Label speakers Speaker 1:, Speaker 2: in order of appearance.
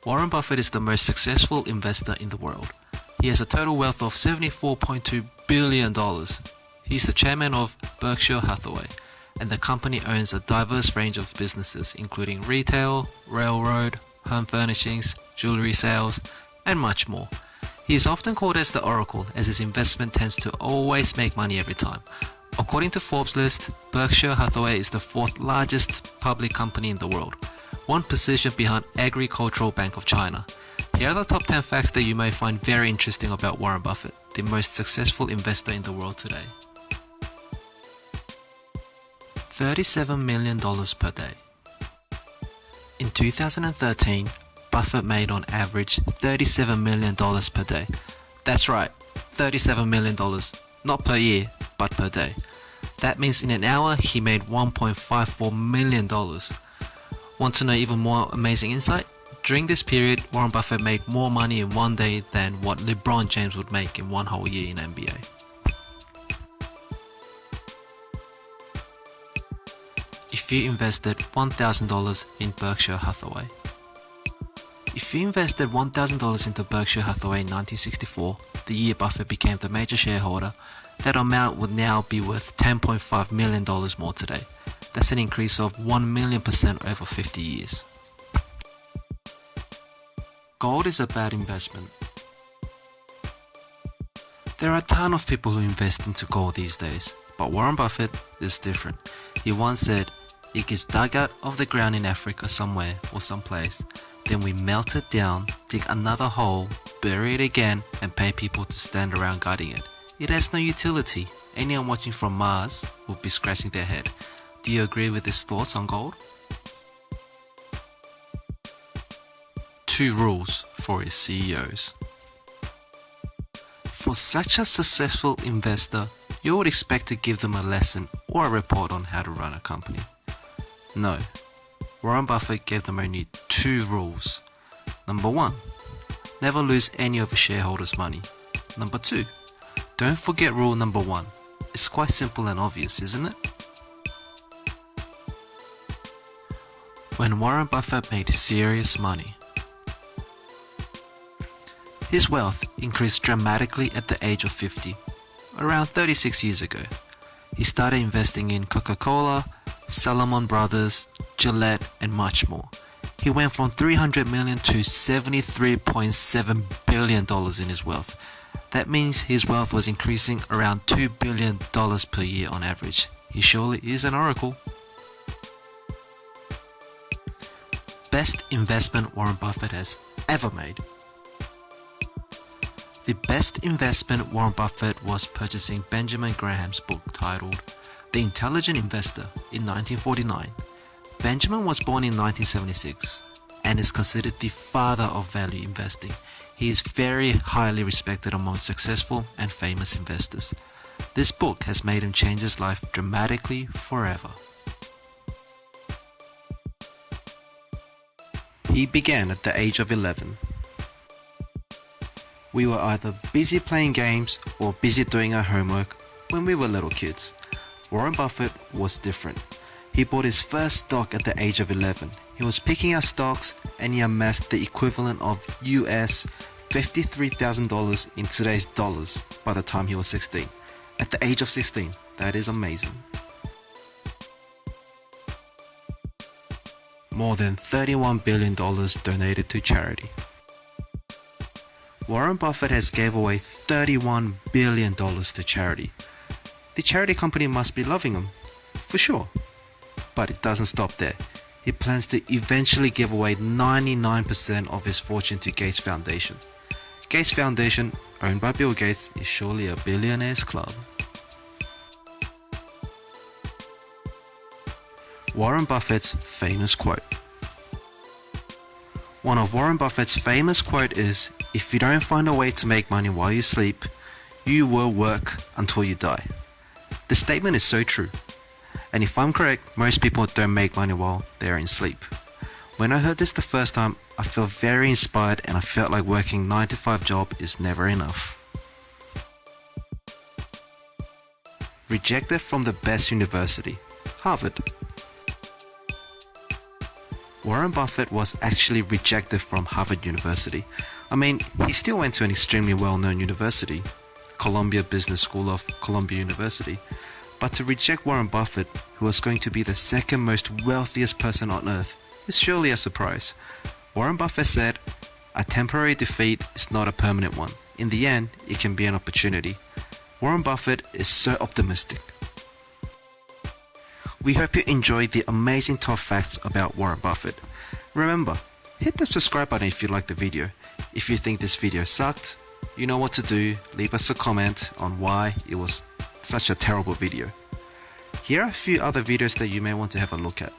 Speaker 1: Warren Buffett is the most successful investor in the world. He has a total wealth of $74.2 billion. He's the chairman of Berkshire Hathaway, and the company owns a diverse range of businesses including retail, railroad, home furnishings, jewelry sales, and much more. He is often called as the Oracle, as his investment tends to always make money every time. According to Forbes list, Berkshire Hathaway is the fourth largest public company in the world, one position behind Agricultural Bank of China. Here are the top 10 facts that you may find very interesting about Warren Buffett, the most successful investor in the world today. $37 million per day. In 2013, Buffett made on average $37 million per day. That's right, $37 million, not per year, but per day. That means in an hour, he made $1.54 million. Want to know even more amazing insight? During this period, Warren Buffett made more money in one day than what LeBron James would make in one whole year in NBA. If you invested $1,000 in Berkshire Hathaway. If you invested $1,000 into Berkshire Hathaway in 1964, the year Buffett became the major shareholder, that amount would now be worth $10.5 million more today. That's an increase of 1,000,000% over 50 years. Gold is a bad investment. There are a ton of people who invest into gold these days, but Warren Buffett is different. He once said, "It gets dug out of the ground in Africa somewhere or someplace. Then we melt it down, dig another hole, bury it again, and pay people to stand around guarding it. It has no utility. Anyone watching from Mars would be scratching their head." Do you agree with his thoughts on gold? 2 rules for his CEOs. For such a successful investor, you would expect to give them a lesson or a report on how to run a company. No, Warren Buffett gave them only 2 rules. Number 1, never lose any of your shareholders' money. Number 2, don't forget rule number 1. It's quite simple and obvious, isn't it? When Warren Buffett made serious money. His wealth increased dramatically at the age of 50, around 36 years ago. He started investing in Coca-Cola, Salomon Brothers, Gillette, and much more. He went from $300 million to $73.7 billion in his wealth. That means his wealth was increasing around $2 billion per year on average. He surely is an oracle. Best investment Warren Buffett has ever made. The best investment Warren Buffett was purchasing Benjamin Graham's book titled The Intelligent Investor in 1949. Benjamin was born in 1976 and is considered the father of value investing. He is very highly respected among successful and famous investors. This book has made him change his life dramatically forever. He began at the age of 11. We were either busy playing games or busy doing our homework when we were little kids. Warren Buffett was different. He bought his first stock at the age of 11. He was picking out stocks and he amassed the equivalent of US $53,000 in today's dollars by the time he was 16. At the age of 16, that is amazing. More than $31 billion donated to charity. Warren Buffett has gave away $31 billion to charity. The charity company must be loving him, for sure. But it doesn't stop there. He plans to eventually give away 99% of his fortune to Gates Foundation. Gates Foundation, owned by Bill Gates, is surely a billionaire's club. Warren Buffett's famous quote. One of Warren Buffett's famous quote is, "If you don't find a way to make money while you sleep, you will work until you die." The statement is so true. And if I'm correct, most people don't make money while they're in sleep. When I heard this the first time, I felt very inspired and I felt like working 9 to 5 job is never enough. Rejected from the best university, Harvard. Warren Buffett was actually rejected from Harvard University. I mean, he still went to an extremely well-known university, Columbia Business School of Columbia University. But to reject Warren Buffett, who was going to be the second most wealthiest person on earth, is surely a surprise. Warren Buffett said, "A temporary defeat is not a permanent one. In the end, it can be an opportunity." Warren Buffett is so optimistic. We hope you enjoyed the amazing top facts about Warren Buffett. Remember, hit the subscribe button if you liked the video. If you think this video sucked, you know what to do. Leave us a comment on why it was such a terrible video. Here are a few other videos that you may want to have a look at.